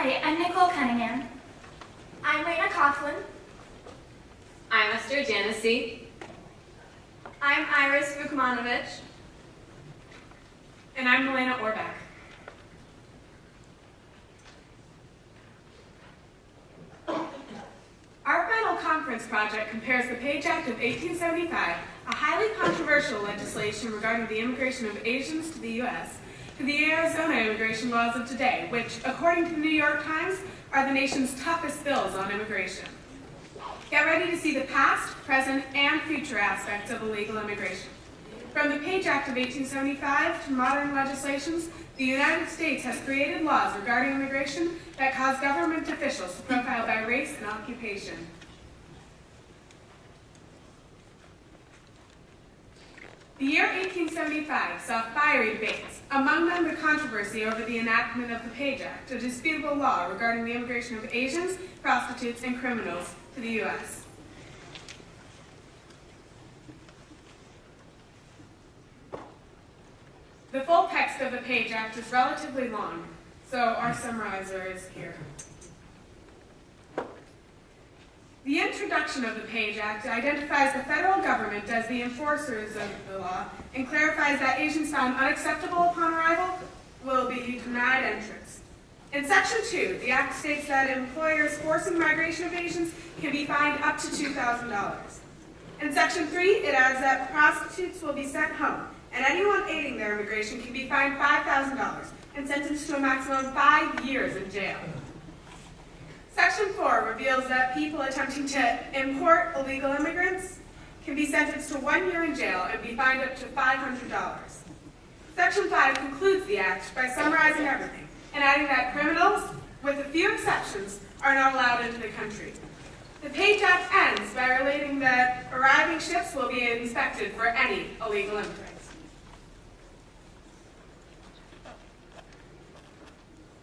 Hi, I'm Nicole Cunningham. I'm Raina Coughlin. I'm Esther Janessi. I'm Iris Vukmanovich. And I'm Milena Orbeck. Our final conference project compares the Page Act of 1875, a highly controversial legislation regarding the immigration of Asians to the U.S., to the Arizona immigration laws of today, which, according to the New York Times, are the nation's toughest bills on immigration. Get ready to see the past, present, and future aspects of illegal immigration. From the Page Act of 1875 to modern legislations, the United States has created laws regarding immigration that cause government officials to profile by race and occupation. The year 1875 saw fiery debates, among them the controversy over the enactment of the Page Act, a disputable law regarding the immigration of Asians, prostitutes, and criminals to the U.S. The full text of the Page Act is relatively long, so our summarizer is here. The introduction of the Page Act identifies the federal government as the enforcers of the law and clarifies that Asians found unacceptable upon arrival will be denied entrance. In Section 2, the Act states that employers forcing migration of Asians can be fined up to $2,000. In Section 3, it adds that prostitutes will be sent home, and anyone aiding their immigration can be fined $5,000 and sentenced to a maximum of 5 years in jail. Section 4 reveals that people attempting to import illegal immigrants can be sentenced to 1 year in jail and be fined up to $500. Section 5 concludes the Act by summarizing everything and adding that criminals, with a few exceptions, are not allowed into the country. The Page Act ends by relating that arriving ships will be inspected for any illegal immigrants.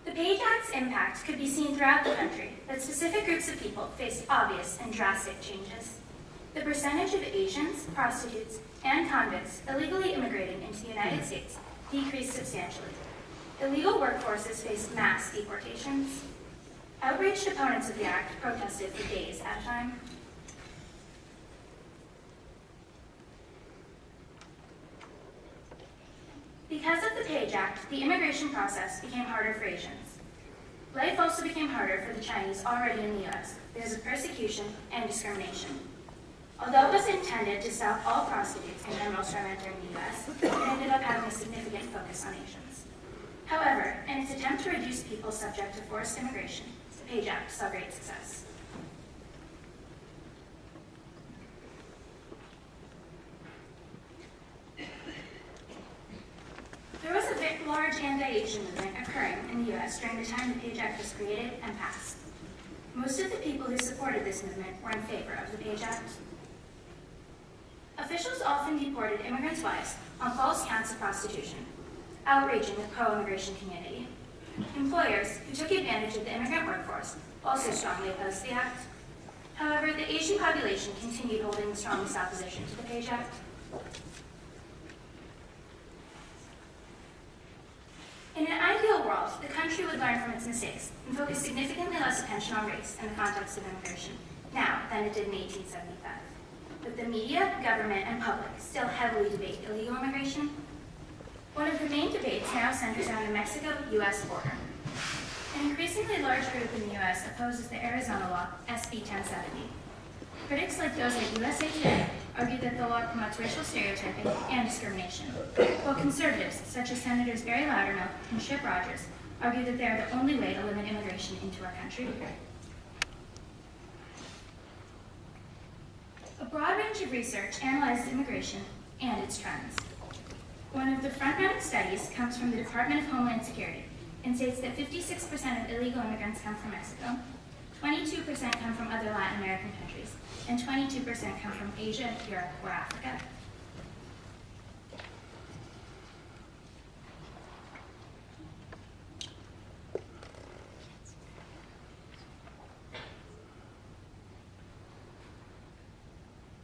The Page Act's impact could be seen throughout the country, but specific groups of people faced obvious and drastic changes. The percentage of Asians, prostitutes, and convicts illegally immigrating into the United States decreased substantially. Illegal workforces faced mass deportations. Outraged opponents of the act protested for days at a time. Because of the Page Act, the immigration process became harder for Asians. Life also became harder for the Chinese already in the U.S. because of persecution and discrimination. Although it was intended to stop all prostitutes and criminals from entering the U.S., it ended up having a significant focus on Asians. However, in its attempt to reduce people subject to forced immigration, the Page Act saw great success. There was a very large anti-Asian movement occurring in the U.S. during the time the Page Act was created and passed. Most of the people who supported this movement were in favor of the Page Act. Officials often deported immigrants' wives on false counts of prostitution, outraging the pro-immigration community. Employers who took advantage of the immigrant workforce also strongly opposed the act. However, the Asian population continued holding the strongest opposition to the Page Act. In an ideal world, the country would learn from its mistakes and focus significantly less attention on race in the context of immigration now than it did in 1875. But the media, government, and public still heavily debate illegal immigration. One of the main debates now centers around the Mexico-U.S. border. An increasingly large group in the U.S. opposes the Arizona law, SB 1070. Critics like those at USA Today argue that the law promotes racial stereotyping and discrimination, while conservatives, such as Senators Barry Loudermilk and Chip Rogers, argue that they are the only way to limit immigration into our country. A broad range of research analyzes immigration and its trends. One of the front-running studies comes from the Department of Homeland Security and states that 56% of illegal immigrants come from Mexico, 22% come from other Latin American countries, and 22% come from Asia, Europe, or Africa.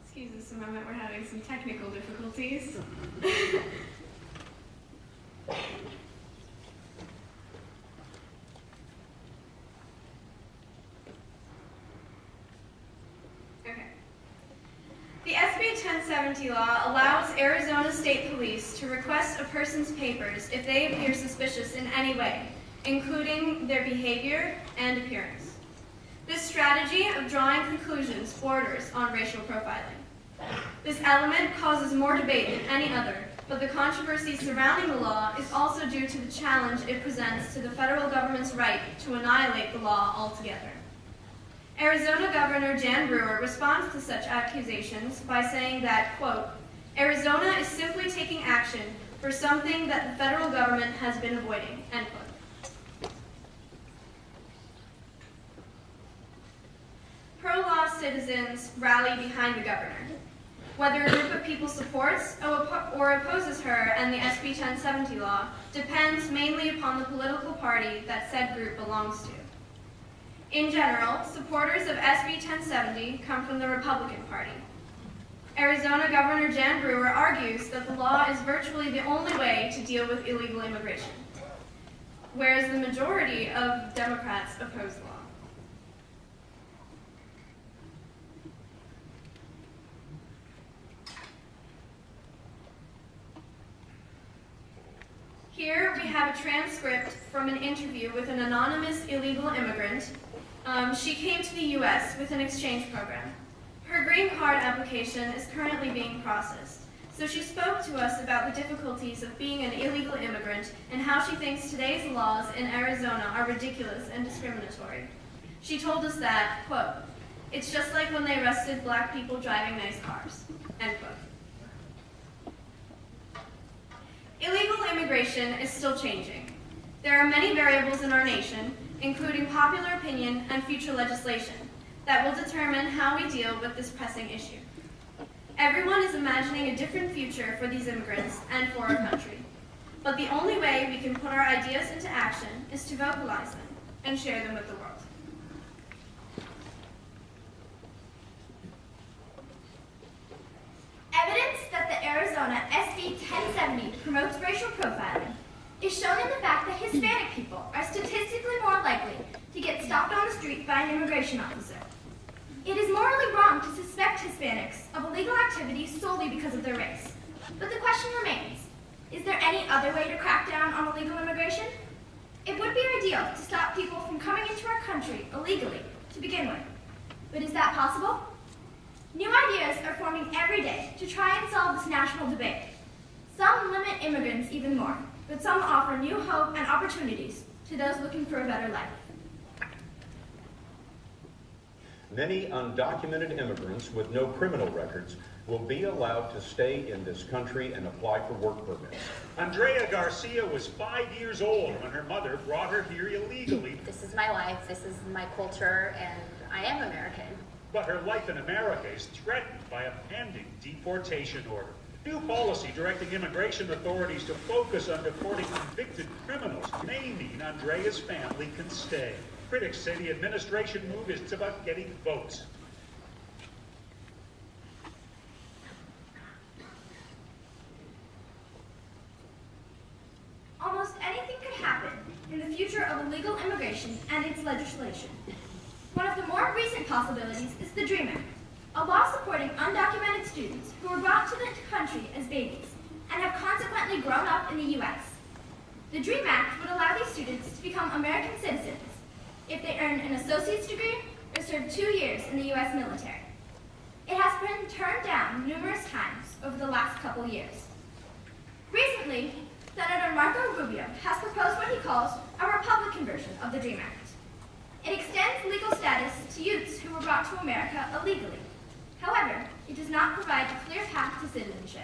Excuse us a moment, we're having some technical difficulties. 1070 law allows Arizona State Police to request a person's papers if they appear suspicious in any way, including their behavior and appearance. This strategy of drawing conclusions borders on racial profiling. This element causes more debate than any other, but the controversy surrounding the law is also due to the challenge it presents to the federal government's right to annihilate the law altogether. Arizona Governor Jan Brewer responds to such accusations by saying that, quote, Arizona is simply taking action for something that the federal government has been avoiding, end quote. Pro-law citizens rally behind the governor. Whether a group of people supports or opposes her and the SB 1070 law depends mainly upon the political party that said group belongs to. In general, supporters of SB 1070 come from the Republican Party. Arizona Governor Jan Brewer argues that the law is virtually the only way to deal with illegal immigration, whereas the majority of Democrats oppose the law. Here we have a transcript from an interview with an anonymous illegal immigrant. She came to the U.S. with an exchange program. Her green card application is currently being processed, so she spoke to us about the difficulties of being an illegal immigrant and how she thinks today's laws in Arizona are ridiculous and discriminatory. She told us that, quote, it's just like when they arrested black people driving nice cars, end quote. Illegal immigration is still changing. There are many variables in our nation, including popular opinion and future legislation, that will determine how we deal with this pressing issue. Everyone is imagining a different future for these immigrants and for our country. But the only way we can put our ideas into action is to vocalize them and share them with the world. Evidence that the Arizona SB 1070 promotes racial profiling is shown in the fact that Hispanic people are statistically more likely to get stopped on the street by an immigration officer. It is morally wrong to suspect Hispanics of illegal activity solely because of their race. But the question remains, is there any other way to crack down on illegal immigration? It would be ideal to stop people from coming into our country illegally to begin with. But is that possible? New ideas are forming every day to try and solve this national debate. Some limit immigrants even more, but some offer new hope and opportunities to those looking for a better life. Many undocumented immigrants with no criminal records will be allowed to stay in this country and apply for work permits. Andrea Garcia was 5 years old when her mother brought her here illegally. This is my life, this is my culture, and I am American. But her life in America is threatened by a pending deportation order. New policy directing immigration authorities to focus on deporting convicted criminals may mean Andrea's family can stay. Critics say the administration move is about getting votes. Almost anything could happen in the future of illegal immigration and its legislation. One of the more recent possibilities is the DREAM Act, a law supporting undocumented students who were brought to the country as babies and have consequently grown up in the U.S. The DREAM Act would allow these students to become American citizens if they earn an associate's degree or serve 2 years in the U.S. military. It has been turned down numerous times over the last couple years. Recently, Senator Marco Rubio has proposed what he calls a Republican version of the DREAM Act. It extends legal status to youths who were brought to America illegally. However, it does not provide a clear path to citizenship.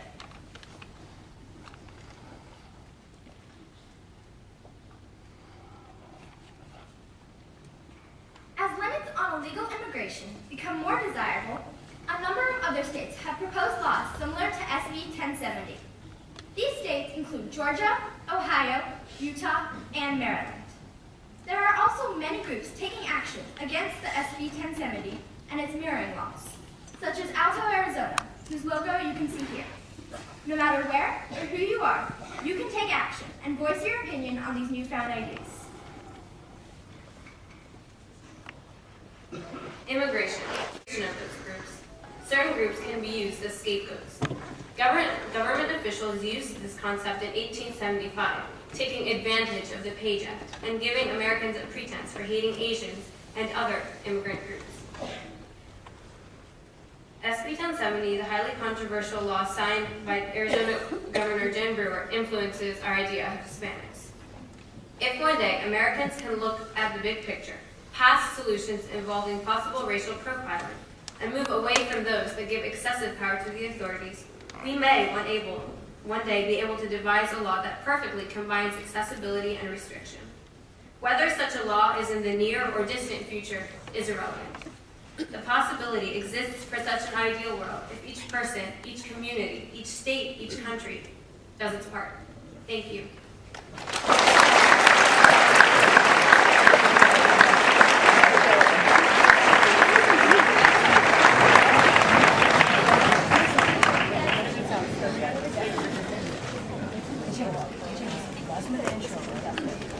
As limits on illegal immigration become more desirable, a number of other states have proposed laws similar to SB 1070. These states include Georgia, Ohio, Utah, and Maryland. There are also many groups taking action against the SB 1070 and its mirroring laws, such as Alto Arizona, whose logo you can see here. No matter where or who you are, you can take action and voice your opinion on these newfound ideas. Immigration of those groups. certain groups can be used as scapegoats. Government officials used this concept in 1875, taking advantage of the Page Act and giving Americans a pretense for hating Asians and other immigrant groups. SB 1070, the highly controversial law signed by Arizona Governor Jen Brewer, influences our idea of Hispanics. If one day Americans can look at the big picture, past solutions involving possible racial profiling, and move away from those that give excessive power to the authorities, we may, one day, be able to devise a law that perfectly combines accessibility and restriction. Whether such a law is in the near or distant future is irrelevant. The possibility exists for such an ideal world if each person, each community, each state, each country does its part. Thank you. Intro.